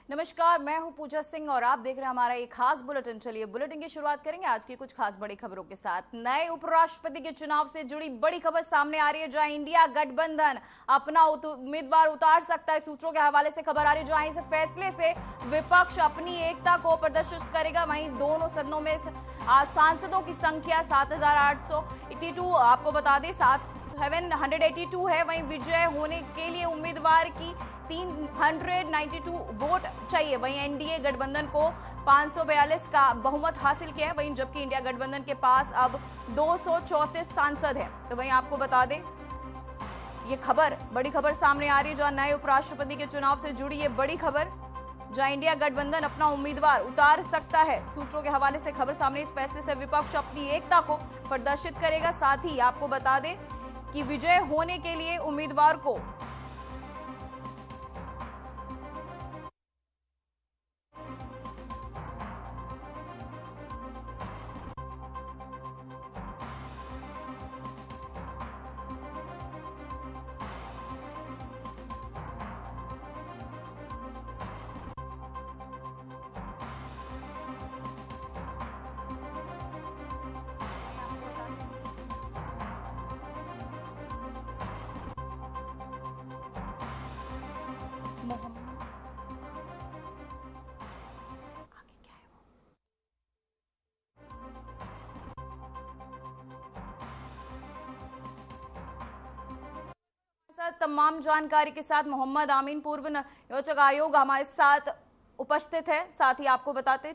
नमस्कार, मैं हूं पूजा सिंह और आप देख रहे हैं हमारा एक खास बुलेटिन। चलिए बुलेटिन की शुरुआत करेंगे आज की कुछ खास बड़ी खबरों के साथ। नए उपराष्ट्रपति के चुनाव से जुड़ी बड़ी खबर सामने आ रही है, जहां इंडिया गठबंधन अपना उम्मीदवार उतार सकता है। सूत्रों के हवाले से खबर आ रही है, जहां इस फैसले से विपक्ष अपनी एकता को प्रदर्शित करेगा। वहीं दोनों सदनों में सांसदों की संख्या 7,882 आपको बता दें 782 है। वहीं विजय होने के लिए उम्मीदवार की 392 वोट चाहिए। वहीं एनडीए गठबंधन को 542 का बहुमत हासिल किया है, वहीं जबकि इंडिया गठबंधन के पास अब 234 सांसद हैं। तो वहीं आपको बता दें ये खबर, बड़ी खबर सामने आ रही है, जहां नए उपराष्ट्रपति के चुनाव से जुड़ी ये बड़ी खबर, जहां इंडिया गठबंधन अपना उम्मीदवार उतार सकता है। सूत्रों के हवाले से खबर सामने, इस फैसले से विपक्ष अपनी एकता को प्रदर्शित करेगा। साथ ही आपको बता दें कि विजय होने के लिए उम्मीदवार को तमाम जानकारी के साथ मोहम्मद आमीन, पूर्व नियोजक आयोग, हमारे साथ उपस्थित है। साथ ही आपको बताते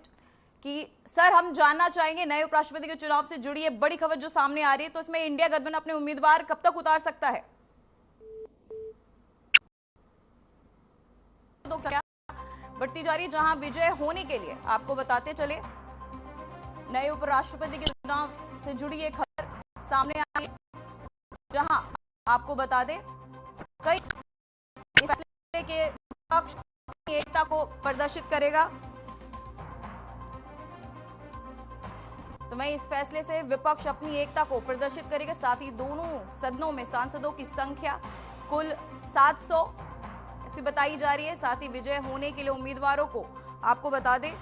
कि सर, हम जानना चाहेंगे नए उपराष्ट्रपति के चुनाव से जुड़ी ये बड़ी खबर जो सामने आ रही है, तो इसमें इंडिया गठबंधन अपने उम्मीदवार कब तक उतार सकता है? तो क्या बढ़ती जा रही है, जहां विजय होने के लिए आपको बताते चले नए उपराष्ट्रपति के चुनाव से जुड़ी ये खबर सामने आई, जहां आपको बता दें कई इसलिए के पक्ष अपनी एकता को प्रदर्शित करेगा। तो मैं इस फैसले से विपक्ष अपनी एकता को प्रदर्शित करेगा। साथ ही दोनों सदनों में सांसदों की संख्या कुल 700 ऐसी बताई जा रही है। साथ ही विजय होने के लिए उम्मीदवारों को आपको बता दें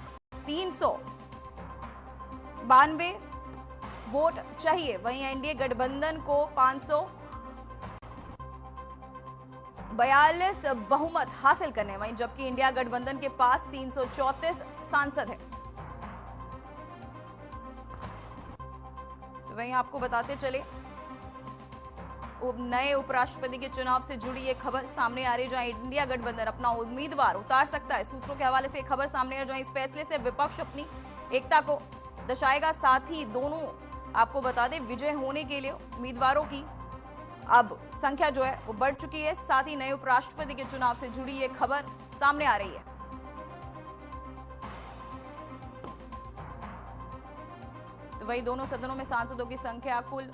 392 वोट चाहिए। वहीं एनडीए गठबंधन को 542 बहुमत हासिल करने, वहीं जबकि इंडिया गठबंधन के पास 334 सांसद हैं। तो वहीं आपको बताते चले नए उपराष्ट्रपति के चुनाव से जुड़ी ये खबर सामने आ रही है, जहां इंडिया गठबंधन अपना उम्मीदवार उतार सकता है। सूत्रों के हवाले से एक खबर सामने है, जहां इस फैसले से विपक्ष अपनी एकता को दर्शाएगा। साथ ही दोनों आपको बता दें विजय होने के लिए उम्मीदवारों की अब संख्या जो है वो बढ़ चुकी है। साथ ही नए उपराष्ट्रपति के चुनाव से जुड़ी ये खबर सामने आ रही है। तो वही दोनों सदनों में सांसदों की संख्या कुल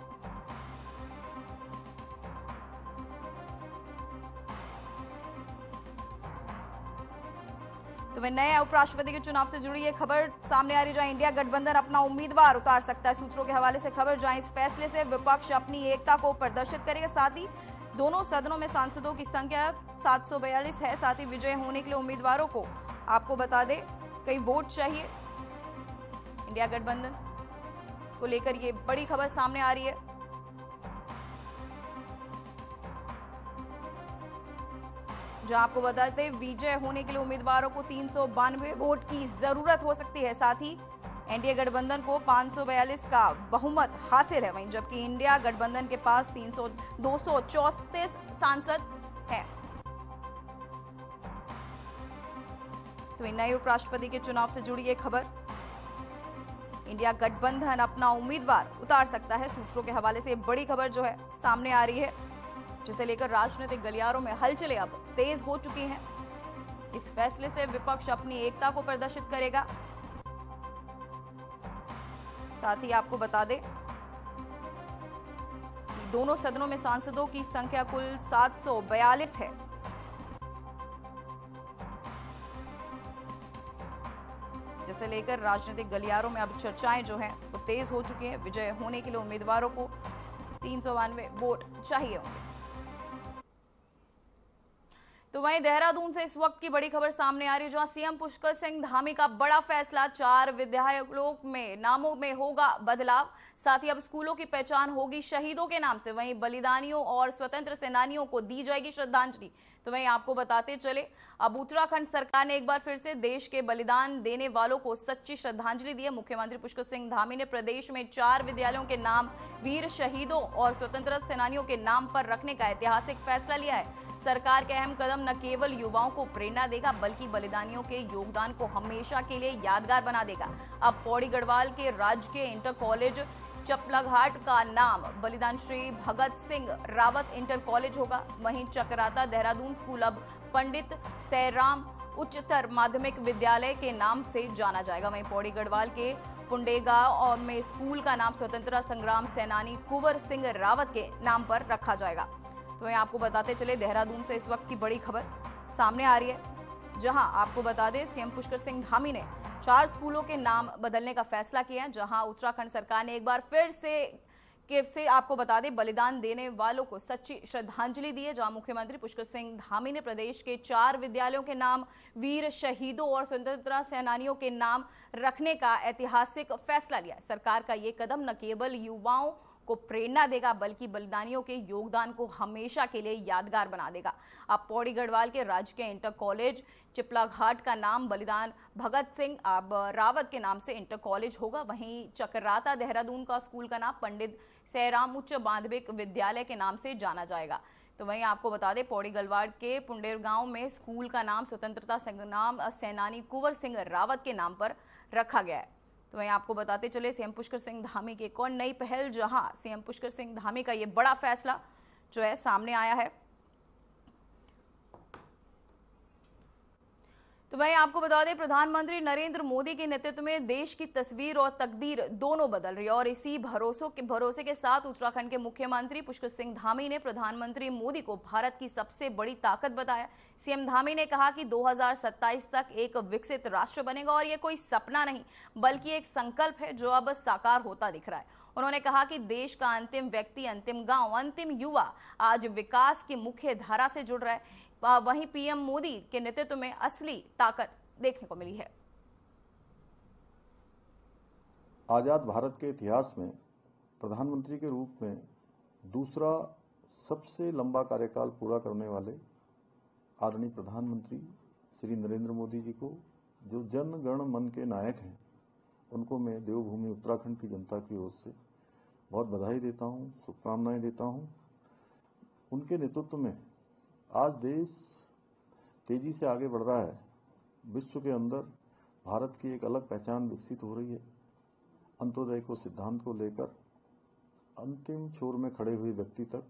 तो वह नए उपराष्ट्रपति के चुनाव से जुड़ी ये खबर सामने आ रही है, जहां इंडिया गठबंधन अपना उम्मीदवार उतार सकता है। सूत्रों के हवाले से खबर, जहां इस फैसले से विपक्ष अपनी एकता को प्रदर्शित करेगा। साथ ही दोनों सदनों में सांसदों की संख्या 742 है। साथ ही विजय होने के लिए उम्मीदवारों को आपको बता दें कई वोट चाहिए। इंडिया गठबंधन को लेकर ये बड़ी खबर सामने आ रही है, जहां आपको बताते हैं विजय होने के लिए उम्मीदवारों को 392 वोट की जरूरत हो सकती है। साथ ही एनडीए गठबंधन को 542 का बहुमत हासिल है, वहीं जबकि इंडिया गठबंधन के पास 234 सांसद हैं। तो नए उपराष्ट्रपति के चुनाव से जुड़ी ये खबर, इंडिया गठबंधन अपना उम्मीदवार उतार सकता है। सूत्रों के हवाले से बड़ी खबर जो है सामने आ रही है, जिसे लेकर राजनीतिक गलियारों में हलचलें अब तेज हो चुकी हैं। इस फैसले से विपक्ष अपनी एकता को प्रदर्शित करेगा। साथ ही आपको बता दें कि दोनों सदनों में सांसदों की संख्या कुल 742 है। जिसे लेकर राजनीतिक गलियारों में अब चर्चाएं जो हैं वो तेज हो चुकी हैं। विजय होने के लिए उम्मीदवारों को 392 वोट चाहिए होंगे। तो वहीं देहरादून से इस वक्त की बड़ी खबर सामने आ रही है, जहां सीएम पुष्कर सिंह धामी का बड़ा फैसला। 4 विद्यालयों में नामों में होगा बदलाव, साथ ही अब स्कूलों की पहचान होगी शहीदों के नाम से। वहीं बलिदानियों और स्वतंत्र सेनानियों को दी जाएगी श्रद्धांजलि। तो वहीं आपको बताते चले, अब उत्तराखंड सरकार ने एक बार फिर से देश के बलिदान देने वालों को सच्ची श्रद्धांजलि दी है। मुख्यमंत्री पुष्कर सिंह धामी ने प्रदेश में 4 विद्यालयों के नाम वीर शहीदों और स्वतंत्रता सेनानियों के नाम पर रखने का ऐतिहासिक फैसला लिया है। सरकार के अहम कदम न केवल युवाओं को प्रेरणा देगा, बल्कि बलिदानियों के योगदान को हमेशा के लिए यादगार बना देगा। अब पौड़ी गढ़वाल के राजकीय इंटर कॉलेज चपलाघाट का नाम बलिदान श्री भगत सिंह रावत इंटर कॉलेज होगा। वहीं चकराता देहरादून स्कूल अब पंडित सैराम उच्चतर माध्यमिक विद्यालय के नाम से जाना जाएगा। वहीं पौड़ी गढ़वाल के पुंडेगांव में स्कूल का नाम स्वतंत्रता संग्राम सेनानी कुंवर सिंह रावत के नाम पर रखा जाएगा। तो वहीं आपको बताते चले, देहरादून से इस वक्त की बड़ी खबर सामने आ रही है, जहां आपको बता दें सीएम पुष्कर सिंह धामी ने 4 स्कूलों के नाम बदलने का फैसला किया है। जहां उत्तराखंड सरकार ने एक बार फिर से आपको बता दें बलिदान देने वालों को सच्ची श्रद्धांजलि दी है। जहां मुख्यमंत्री पुष्कर सिंह धामी ने प्रदेश के 4 विद्यालयों के नाम वीर शहीदों और स्वतंत्रता सेनानियों के नाम रखने का ऐतिहासिक फैसला लिया है। सरकार का ये कदम न केवल युवाओं को प्रेरणा देगा, बल्कि बलिदानियों के योगदान को हमेशा के लिए यादगार बना देगा। अब पौड़ी गढ़वाल के राजकीय इंटर कॉलेज चिपलाघाट का नाम बलिदान भगत सिंह अब रावत के नाम से इंटर कॉलेज होगा। वहीं चकराता देहरादून का स्कूल का नाम पंडित सैराम उच्च माध्यमिक विद्यालय के नाम से जाना जाएगा। तो वहीं आपको बता दें पौड़ी गढ़वाल के पुंडेरगांव में स्कूल का नाम स्वतंत्रता संग्राम सेनानी कुंवर सिंह रावत के नाम पर रखा गया है। तो वहीं आपको बताते चले सीएम पुष्कर सिंह धामी की एक और नई पहल, जहां सीएम पुष्कर सिंह धामी का ये बड़ा फैसला जो है सामने आया है। तो वहीं आपको बता दें प्रधानमंत्री नरेंद्र मोदी के नेतृत्व में देश की तस्वीर और तकदीर दोनों बदल रही है, और इसी भरोसे के साथ उत्तराखंड के मुख्यमंत्री पुष्कर सिंह धामी ने प्रधानमंत्री मोदी को भारत की सबसे बड़ी ताकत बताया। सीएम धामी ने कहा कि 2027 तक एक विकसित राष्ट्र बनेगा, और ये कोई सपना नहीं बल्कि एक संकल्प है जो अब साकार होता दिख रहा है। उन्होंने कहा कि देश का अंतिम व्यक्ति, अंतिम गांव, अंतिम युवा आज विकास की मुख्य धारा से जुड़ रहा है। वहीं पीएम मोदी के नेतृत्व में असली ताकत देखने को मिली है। आजाद भारत के इतिहास में प्रधानमंत्री के रूप में दूसरा सबसे लंबा कार्यकाल पूरा करने वाले आदरणीय प्रधानमंत्री श्री नरेंद्र मोदी जी को, जो जन गण मन के नायक हैं, उनको मैं देवभूमि उत्तराखंड की जनता की ओर से बहुत बधाई देता हूं, शुभकामनाएं देता हूं। उनके नेतृत्व में आज देश तेजी से आगे बढ़ रहा है। विश्व के अंदर भारत की एक अलग पहचान विकसित हो रही है। अंत्योदय को सिद्धांत को लेकर अंतिम छोर में खड़े हुए व्यक्ति तक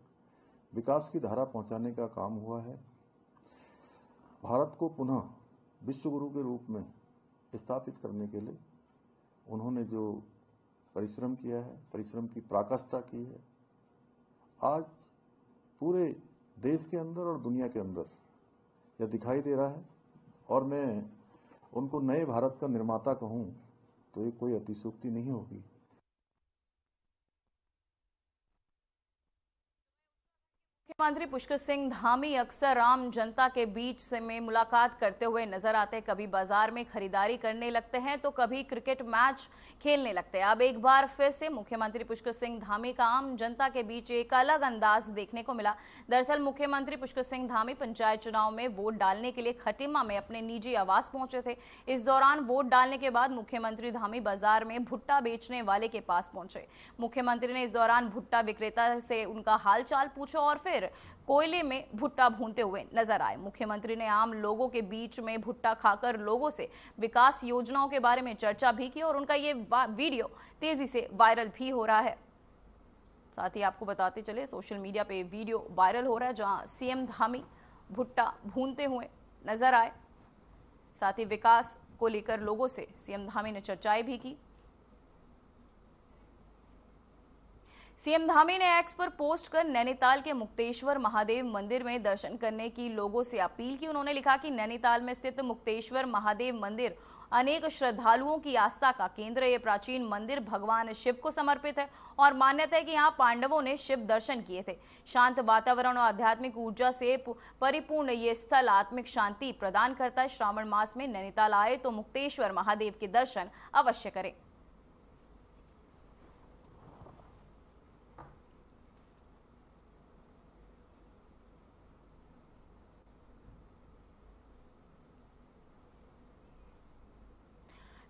विकास की धारा पहुंचाने का काम हुआ है। भारत को पुनः विश्व गुरु के रूप में स्थापित करने के लिए उन्होंने जो परिश्रम किया है, परिश्रम की पराकाष्ठा की है, आज पूरे देश के अंदर और दुनिया के अंदर यह दिखाई दे रहा है। और मैं उनको नए भारत का निर्माता कहूं तो ये कोई अतिशयोक्ति नहीं होगी। मुख्यमंत्री पुष्कर सिंह धामी अक्सर आम जनता के बीच से में मुलाकात करते हुए नजर आते हैं। कभी बाजार में खरीदारी करने लगते हैं तो कभी क्रिकेट मैच खेलने लगते हैं। अब एक बार फिर से मुख्यमंत्री पुष्कर सिंह धामी का आम जनता के बीच एक अलग अंदाज देखने को मिला। दरअसल मुख्यमंत्री पुष्कर सिंह धामी पंचायत चुनाव में वोट डालने के लिए खटीमा में अपने निजी आवास पहुंचे थे। इस दौरान वोट डालने के बाद मुख्यमंत्री धामी बाजार में भुट्टा बेचने वाले के पास पहुंचे। मुख्यमंत्री ने इस दौरान भुट्टा विक्रेता से उनका हालचाल पूछा और फिर कोयले में भुट्टा भूनते हुए नजर आए। मुख्यमंत्री ने आम लोगों के बीच में भुट्टा खाकर लोगों से विकास योजनाओं के बारे में चर्चा भी की, और उनका ये वीडियो तेजी से वायरल भी हो रहा है। साथ ही आपको बताते चले सोशल मीडिया पे वीडियो वायरल हो रहा है, जहां सीएम धामी भुट्टा भूनते हुए नजर आए। साथ ही विकास को लेकर लोगों से सीएम धामी ने चर्चाएं भी की। सीएम धामी ने एक्स पर पोस्ट कर नैनीताल के मुक्तेश्वर महादेव मंदिर में दर्शन करने की लोगों से अपील की। उन्होंने लिखा कि नैनीताल में स्थित मुक्तेश्वर महादेव मंदिर अनेक श्रद्धालुओं की आस्था का केंद्र ये प्राचीन मंदिर भगवान शिव को समर्पित है और मान्यता है कि यहाँ पांडवों ने शिव दर्शन किए थे। शांत वातावरण और आध्यात्मिक ऊर्जा से परिपूर्ण ये स्थल आत्मिक शांति प्रदान करता है। श्रावण मास में नैनीताल आए तो मुक्तेश्वर महादेव के दर्शन अवश्य करें।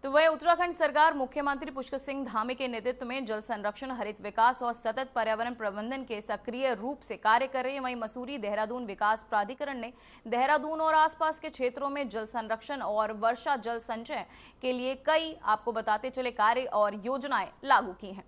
तो वह उत्तराखंड सरकार मुख्यमंत्री पुष्कर सिंह धामी के नेतृत्व में जल संरक्षण, हरित विकास और सतत पर्यावरण प्रबंधन के सक्रिय रूप से कार्य कर रही है। वहीं मसूरी देहरादून विकास प्राधिकरण ने देहरादून और आसपास के क्षेत्रों में जल संरक्षण और वर्षा जल संचय के लिए कई आपको बताते चले कार्य और योजनाएं लागू की हैं।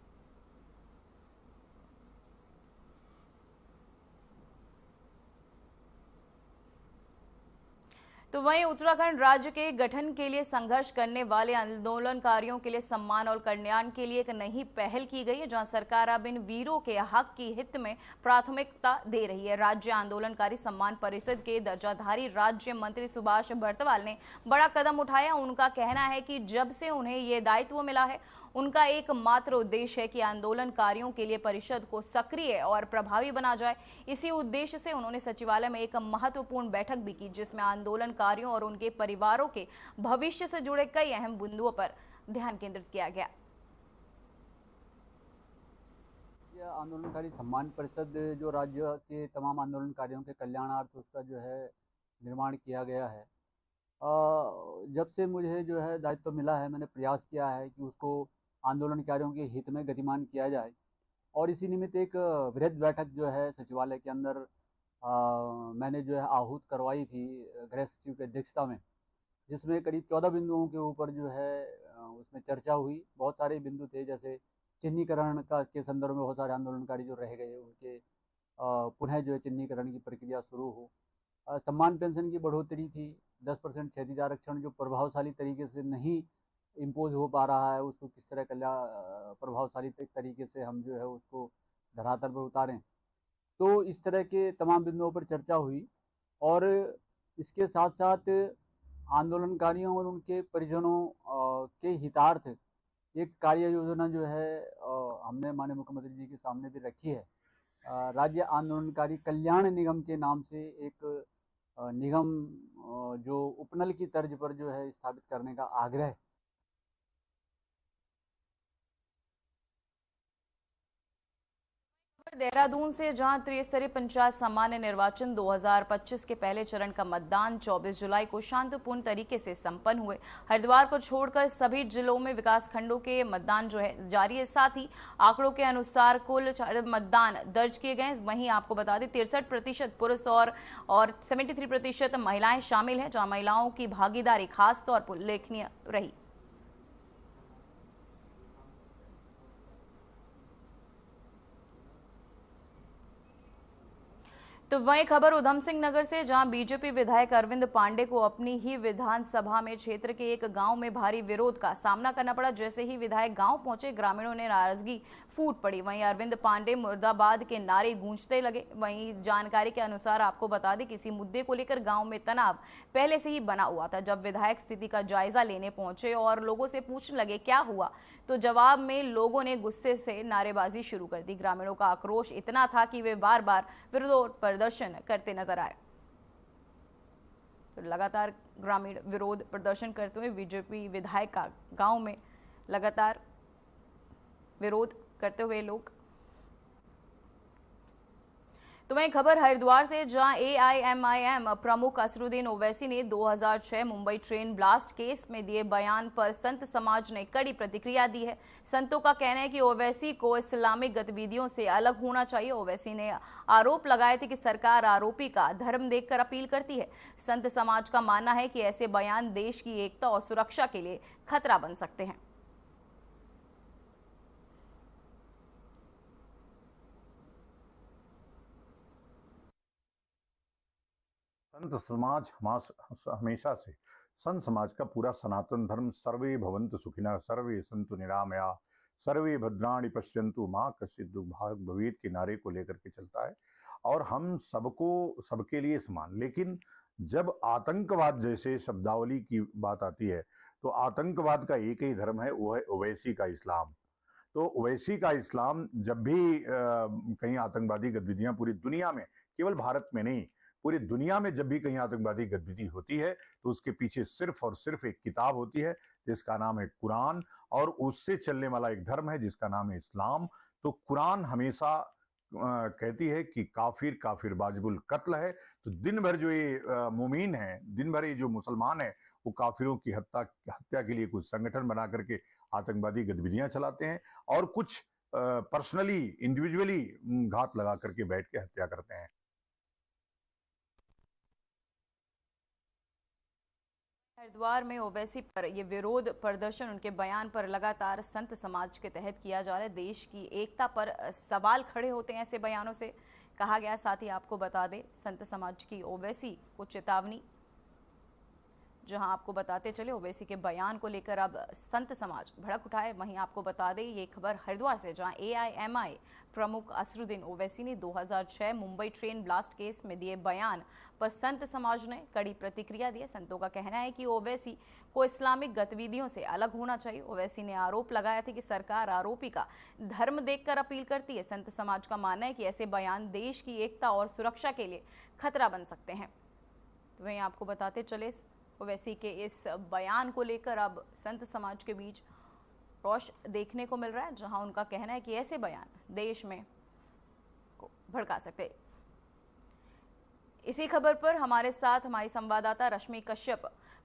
तो वहीं उत्तराखंड राज्य के गठन के लिए संघर्ष करने वाले आंदोलनकारियों के लिए सम्मान और कल्याण के लिए एक नई पहल की गई है, जहां सरकार अब इन वीरों के हक की हित में प्राथमिकता दे रही है। राज्य आंदोलनकारी सम्मान परिषद के दर्जाधारी राज्य मंत्री सुभाष बर्तवाल ने बड़ा कदम उठाया। उनका कहना है कि जब से उन्हें ये दायित्व मिला है, उनका एकमात्र उद्देश्य है कि आंदोलनकारियों के लिए परिषद को सक्रिय और प्रभावी बना जाए। इसी उद्देश्य से उन्होंने सचिवालय में एक महत्वपूर्ण बैठक भी की, जिसमें आंदोलनकारियों और उनके परिवारों के भविष्य से जुड़े कई अहम बिंदुओं पर ध्यान केंद्रित किया गया। आंदोलनकारी सम्मान परिषद जो राज्य के तमाम आंदोलनकारियों के कल्याणार्थ उसका जो है निर्माण किया गया है। जब से मुझे जो है दायित्व मिला है, मैंने प्रयास किया है कि उसको आंदोलनकारियों के हित में गतिमान किया जाए और इसी निमित्त एक वृहद बैठक जो है सचिवालय के अंदर मैंने जो है आहूत करवाई थी गृह सचिव की अध्यक्षता में, जिसमें करीब 14 बिंदुओं के ऊपर जो है उसमें चर्चा हुई। बहुत सारे बिंदु थे, जैसे चिन्हीकरण का के संदर्भ में बहुत सारे आंदोलनकारी जो रह गए उनके पुनः जो है चिन्हीकरण की प्रक्रिया शुरू हो। सम्मान पेंशन की बढ़ोतरी थी, 10% क्षैतिज आरक्षण जो प्रभावशाली तरीके से नहीं इम्पोज हो पा रहा है, उसको किस तरह प्रभावशाली तरीके से हम जो है उसको धरातल पर उतारें। तो इस तरह के तमाम बिंदुओं पर चर्चा हुई और इसके साथ साथ आंदोलनकारियों और उनके परिजनों के हितार्थ एक कार्य योजना जो है हमने माननीय मुख्यमंत्री जी के सामने भी रखी है। राज्य आंदोलनकारी कल्याण निगम के नाम से एक निगम जो उपनल की तर्ज पर जो है स्थापित करने का आग्रह। देहरादून से जहां त्रिस्तरीय पंचायत सामान्य निर्वाचन 2025 के पहले चरण का मतदान 24 जुलाई को शांतिपूर्ण तरीके से संपन्न हुए। हरिद्वार को छोड़कर सभी जिलों में विकास खंडों के मतदान जो है जारी है। साथ ही आंकड़ों के अनुसार कुल मतदान दर्ज किए गए। वहीं आपको बता दें 63% पुरुष और 73% महिलाएं शामिल हैं, जहां महिलाओं की भागीदारी खास तौर पर उल्लेखनीय रही। तो वहीं खबर उधम सिंह नगर से, जहां बीजेपी विधायक अरविंद पांडे को अपनी ही विधानसभा में क्षेत्र के एक गांव में भारी विरोध का सामना करना पड़ा। जैसे ही विधायक गांव पहुंचे, ग्रामीणों ने नाराजगी फूट पड़ी। वहीं अरविंद पांडे मुर्दाबाद के नारे गूंजते लगे। वहीं जानकारी के अनुसार आपको बता दें, किसी मुद्दे को लेकर गांव में तनाव पहले से ही बना हुआ था। जब विधायक स्थिति का जायजा लेने पहुंचे और लोगों से पूछने लगे क्या हुआ, तो जवाब में लोगों ने गुस्से से नारेबाजी शुरू कर दी। ग्रामीणों का आक्रोश इतना था कि वे बार बार विरोध प्रदर्शन करते नजर आए। तो लगातार ग्रामीण विरोध प्रदर्शन करते हुए बीजेपी विधायक का गांव में लगातार विरोध करते हुए लोग। तो वहीं खबर हरिद्वार से, जहां AIMIM प्रमुख असरुद्दीन ओवैसी ने 2006 मुंबई ट्रेन ब्लास्ट केस में दिए बयान पर संत समाज ने कड़ी प्रतिक्रिया दी है। संतों का कहना है कि ओवैसी को इस्लामिक गतिविधियों से अलग होना चाहिए। ओवैसी ने आरोप लगाए थे कि सरकार आरोपी का धर्म देखकर अपील करती है। संत समाज का मानना है कि ऐसे बयान देश की एकता और सुरक्षा के लिए खतरा बन सकते हैं। संत समाज हमेशा से संत समाज का पूरा सनातन धर्म सर्वे भवन्तु सुखिनः सर्वे सन्तु निरामया सर्वे भद्राणि पश्यन्तु मां कश्चित् दुर्भाग् भवेत् के नारे को लेकर के चलता है। और हम सबको सबके लिए समान, लेकिन जब आतंकवाद जैसे शब्दावली की बात आती है तो आतंकवाद का एक ही धर्म है, वो है ओवैसी का इस्लाम। तो ओवैसी का इस्लाम जब भी कहीं आतंकवादी गतिविधियां पूरी दुनिया में, केवल भारत में नहीं, पूरी दुनिया में जब भी कहीं आतंकवादी गतिविधि होती है तो उसके पीछे सिर्फ और सिर्फ एक किताब होती है जिसका नाम है कुरान, और उससे चलने वाला एक धर्म है जिसका नाम है इस्लाम। तो कुरान हमेशा कहती है कि काफिर काफिर वाजिबुल कत्ल है। तो दिन भर जो ये मुमीन है, दिन भर ये जो मुसलमान है, वो काफिरों की हत्या के लिए कुछ संगठन बना करके आतंकवादी गतिविधियां चलाते हैं, और कुछ पर्सनली इंडिविजुअली घात लगा करके बैठ के हत्या करते हैं। हरिद्वार में ओवैसी पर ये विरोध प्रदर्शन, उनके बयान पर लगातार संत समाज के तहत किया जा रहा है। देश की एकता पर सवाल खड़े होते हैं ऐसे बयानों से, कहा गया। साथ ही आपको बता दें, संत समाज की ओवैसी को चेतावनी, जहां आपको बताते चले ओवैसी के बयान को लेकर अब संत समाज भड़क उठाए। वहीं आपको बता दें ये खबर हरिद्वार से, जहां एआईएमआई प्रमुख असरुद्दीन ओवैसी ने 2006 मुंबई ट्रेन ब्लास्ट केस में दिए बयान पर संत समाज ने कड़ी प्रतिक्रिया दी। संतों का कहना है कि ओवैसी को इस्लामिक गतिविधियों से अलग होना चाहिए। ओवैसी ने आरोप लगाया था कि सरकार आरोपी का धर्म देखकर अपील करती है। संत समाज का मानना है कि ऐसे बयान देश की एकता और सुरक्षा के लिए खतरा बन सकते हैं। तो वहीं आपको बताते चले, ओवैसी के इस बयान को लेकर अब संत समाज के बीच रोष देखने को मिल रहा है, जहां उनका कहना है कि ऐसे बयान देश में को भड़का सकते हैं। इसी खबर पर हमारे साथ हमारी संवाददाता रश्मि कश्यप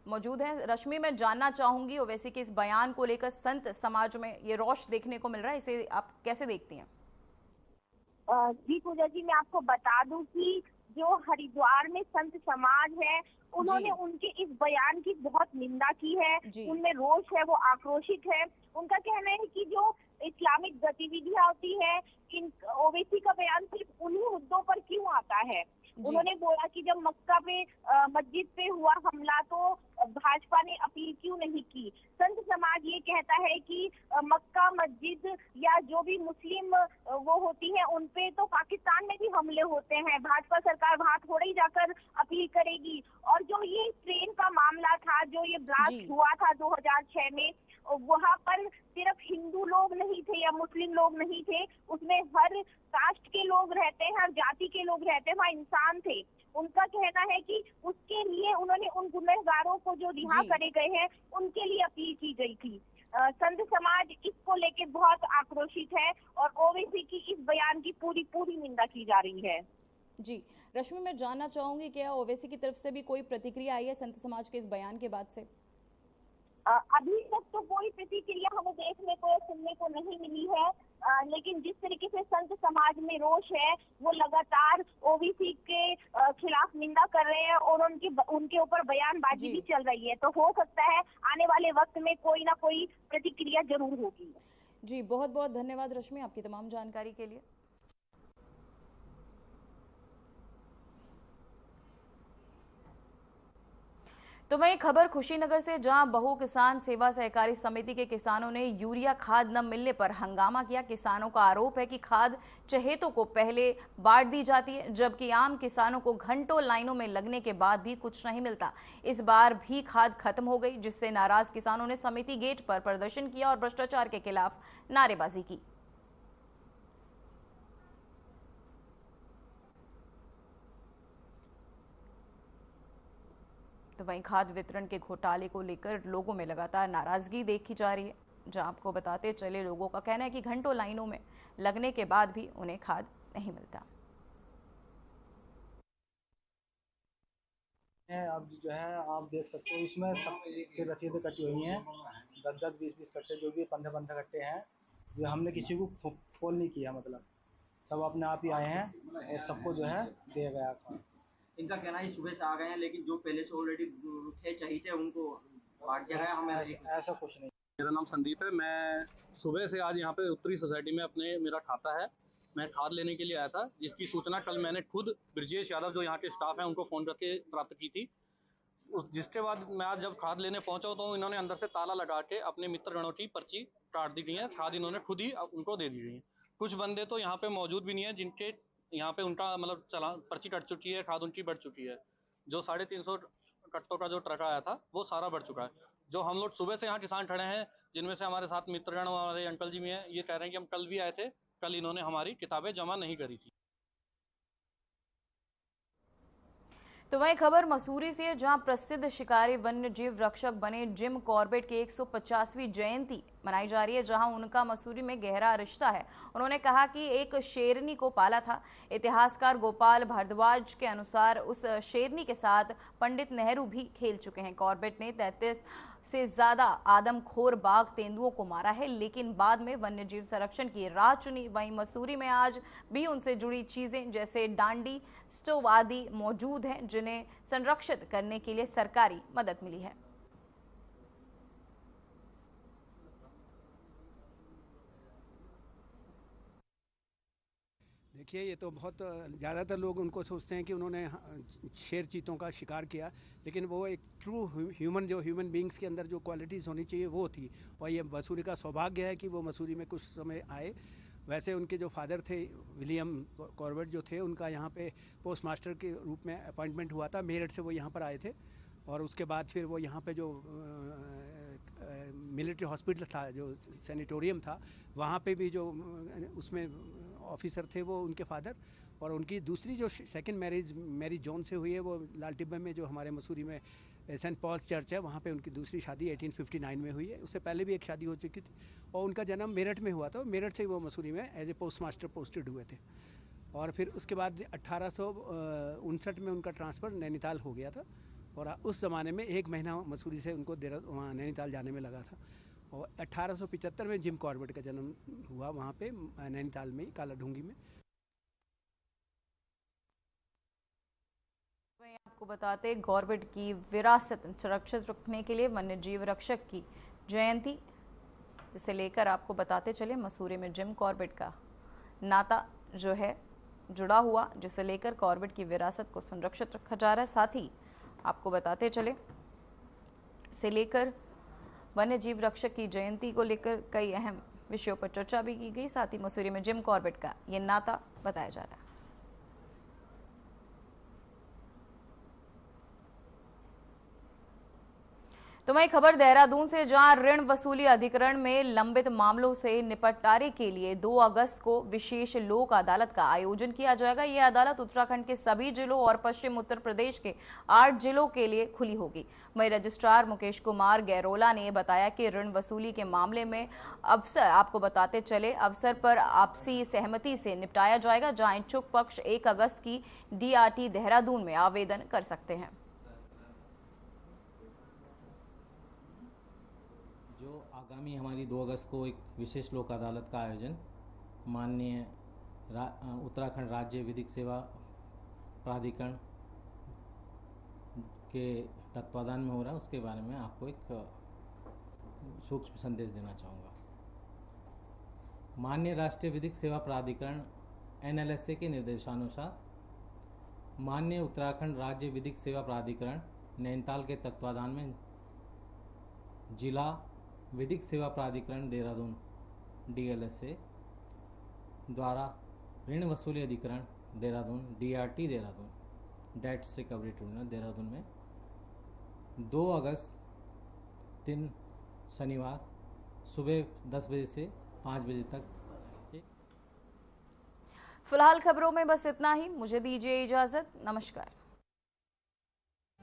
मौजूद हैं। रश्मि, मैं जानना चाहूंगी, ओवैसी के इस बयान को लेकर संत समाज में ये रोष देखने को मिल रहा है, इसे आप कैसे देखती हैं? जी पूजा जी, मैं आपको बता दूं कि जो हरिद्वार में संत समाज है, उन्होंने उनके इस बयान की बहुत निंदा की है। उनमें रोष है, वो आक्रोशित है। उनका कहना है कि जो इस्लामिक गतिविधियां होती है, इन ओवैसी का बयान सिर्फ उन्हीं मुद्दों पर क्यों आता है। उन्होंने बोला कि जब मक्का पे मस्जिद पे हुआ हमला तो भाजपा ने अपील क्यों नहीं की। संत समाज ये कहता है कि मक्का मस्जिद या जो भी मुस्लिम वो होती है उन पे तो पाकिस्तान में भी हमले होते हैं। भाजपा सरकार वहां थोड़ी जाकर अपील करेगी। और जो ये ट्रेन का मामला था, जो ये ब्लास्ट हुआ था 2006 में, वहाँ पर सिर्फ हिंदू लोग नहीं थे या मुस्लिम लोग नहीं थे, उसमें हर कास्ट के लोग रहते हैं, हर जाति के लोग रहते हैं, वहाँ इंसान थे। उनका कहना है कि उसके लिए उन्होंने उन गुनहगारों को जो रिहा करे गए हैं उनके लिए अपील की गई थी। संत समाज इसको लेके बहुत आक्रोशित है और ओवैसी की इस बयान की पूरी निंदा की जा रही है। जी रश्मि, मैं जानना चाहूंगी, क्या ओवैसी की तरफ से भी कोई प्रतिक्रिया आई है संत समाज के इस बयान के बाद से? अभी तक तो कोई प्रतिक्रिया हमें देखने को या सुनने को नहीं मिली है, लेकिन जिस तरीके से संत समाज में रोष है, वो लगातार ओवैसी के खिलाफ निंदा कर रहे हैं और उनके ऊपर बयानबाजी भी चल रही है। तो हो सकता है आने वाले वक्त में कोई ना कोई प्रतिक्रिया जरूर होगी। जी बहुत बहुत धन्यवाद रश्मि आपकी तमाम जानकारी के लिए। तो वहीं खबर खुशीनगर से, जहां बहु किसान सेवा सहकारी समिति के किसानों ने यूरिया खाद न मिलने पर हंगामा किया। किसानों का आरोप है कि खाद चहेतों को पहले बांट दी जाती है, जबकि आम किसानों को घंटों लाइनों में लगने के बाद भी कुछ नहीं मिलता। इस बार भी खाद खत्म हो गई, जिससे नाराज किसानों ने समिति गेट पर प्रदर्शन किया और भ्रष्टाचार के खिलाफ नारेबाजी की। तो वहीं खाद वितरण के घोटाले को लेकर लोगों में लगातार नाराजगी देखी जा रही है, जहां आपको बताते चले लोगों का कहना है कि घंटों लाइनों में लगने के बाद भी उन्हें खाद नहीं मिलता। अब जो है आप देख सकते हो, इसमें सबकी रसीदें कटी हुई हैं, 10-10, 20-20 कट्टे, जो भी 15-15 कट्टे हैं, जो हमने किसी को फोन नहीं किया, मतलब सब अपने आप ही आए हैं और सबको जो है दिया गया था। इनका कहना है सुबह से आ गए हैं, लेकिन जो पहले से ऑलरेडी थे चाहिए उनको बांट दिया गया। हमें ऐसा कुछ नहीं। मेरा नाम संदीप है। मैं सुबह से आज यहाँ पे उत्तरी सोसाइटी में मेरा खाता है, मैं खाद लेने के लिए आया था, जिसकी सूचना कल मैंने खुद ब्रजेश यादव जो यहाँ के स्टाफ हैं उनको फ़ोन करके प्राप्त की थी। जिसके बाद मैं आज जब खाद लेने पहुंचा तो इन्होंने अंदर से ताला लगा के अपने मित्रगणों की पर्ची काट दी गई है। खाद इन्होंने खुद ही उनको दे दी गई है। कुछ बंदे तो यहाँ पे मौजूद भी नहीं है जिनके यहाँ पे उनका मतलब पर्ची कट चुकी है, खाद उनकी बढ़ चुकी है। जो 350 कट्टों का जो ट्रक आया था वो सारा बढ़ चुका है। जो हम लोग सुबह से यहाँ किसान खड़े हैं, जिनमें से हमारे साथ मित्रगण और हमारे अंकल जी भी हैं, ये कह रहे हैं कि हम कल भी आए थे, कल इन्होंने हमारी किताबें जमा नहीं करी थी। तो वही खबर मसूरी से है, जहां प्रसिद्ध शिकारी वन्य जीव रक्षक बने जिम कॉर्बेट की 150वीं जयंती मनाई जा रही है, जहां उनका मसूरी में गहरा रिश्ता है। उन्होंने कहा कि एक शेरनी को पाला था। इतिहासकार गोपाल भारद्वाज के अनुसार उस शेरनी के साथ पंडित नेहरू भी खेल चुके हैं। कॉर्बेट ने 33 से ज्यादा आदमखोर बाघ तेंदुओं को मारा है, लेकिन बाद में वन्यजीव संरक्षण की राह चुनी। वहीं मसूरी में आज भी उनसे जुड़ी चीजें जैसे डांडी, स्टोव आदि मौजूद हैं, जिन्हें संरक्षित करने के लिए सरकारी मदद मिली है। देखिए, ये तो बहुत ज़्यादातर लोग उनको सोचते हैं कि उन्होंने शेर चीतों का शिकार किया, लेकिन वो एक ट्रू ह्यूमन बींग्स के अंदर जो क्वालिटीज़ होनी चाहिए वो थी। और ये मसूरी का सौभाग्य है कि वो मसूरी में कुछ समय आए। वैसे उनके जो फादर थे विलियम कॉर्बेट जो थे, उनका यहाँ पे पोस्ट मास्टर के रूप में अपॉइंटमेंट हुआ था। मेरठ से वो यहाँ पर आए थे और उसके बाद फिर वो यहाँ पे जो मिलिट्री हॉस्पिटल था, जो सैनिटोरियम था, वहाँ पे भी जो उसमें ऑफिसर थे वो उनके फादर। और उनकी दूसरी जो सेकंड मैरिज मैरी जॉन से हुई है, वो लाल टिब्बे में जो हमारे मसूरी में सेंट पॉल्स चर्च है, वहाँ पे उनकी दूसरी शादी 1859 में हुई है। उससे पहले भी एक शादी हो चुकी थी और उनका जन्म मेरठ में हुआ था। मेरठ से ही वो मसूरी में as a post master posted हुए थे। और फिर उसके बाद 1859 में उनका ट्रांसफ़र नैनीताल हो गया था और उस ज़माने में 1 महीना मसूरी से उनको वहाँ नैनीताल जाने में लगा था। और 1875 में जिम कॉर्बेट का जन्म हुआ वहाँ पे नैनीताल में, काला ढूंगी में। आपको बताते, कॉर्बेट की विरासत सुरक्षित रखने के लिए वन्य जीव रक्षक की जयंती, जिसे लेकर आपको बताते चले मसूरी में जिम कॉर्बेट का नाता जो है जुड़ा हुआ, जिसे लेकर कॉर्बेट की विरासत को संरक्षित रखा जा रहा है। साथ ही आपको बताते चले, इसे लेकर वन्य जीव रक्षक की जयंती को लेकर कई अहम विषयों पर चर्चा भी की गई। साथ ही मसूरी में जिम कॉर्बेट का ये नाता बताया जा रहा है। तो वही खबर देहरादून से, जहां ऋण वसूली अधिकरण में लंबित मामलों से निपटारे के लिए 2 अगस्त को विशेष लोक अदालत का आयोजन किया जाएगा। यह अदालत उत्तराखंड के सभी जिलों और पश्चिम उत्तर प्रदेश के 8 जिलों के लिए खुली होगी। वही रजिस्ट्रार मुकेश कुमार गैरोला ने बताया कि ऋण वसूली के मामले में अवसर, आपको बताते चले, अवसर पर आपसी सहमति से निपटाया जाएगा, जहां इच्छुक पक्ष 1 अगस्त की DRT देहरादून में आवेदन कर सकते हैं। जो आगामी हमारी 2 अगस्त को एक विशेष लोक अदालत का आयोजन माननीय उत्तराखंड राज्य विधिक सेवा प्राधिकरण के तत्वाधान में हो रहा है, उसके बारे में आपको एक सूक्ष्म संदेश देना चाहूँगा। माननीय राष्ट्रीय विधिक सेवा प्राधिकरण NLSA के निर्देशानुसार माननीय उत्तराखंड राज्य विधिक सेवा प्राधिकरण नैनीताल के तत्वाधान में जिला विधिक सेवा प्राधिकरण देहरादून DLSA द्वारा ऋण वसूली अधिकरण Dehradun DRT Dehradun debts recovery tribunal Dehradun में 2 अगस्त दिन शनिवार सुबह 10 बजे से 5 बजे तक। फिलहाल खबरों में बस इतना ही। मुझे दीजिए इजाजत। नमस्कार।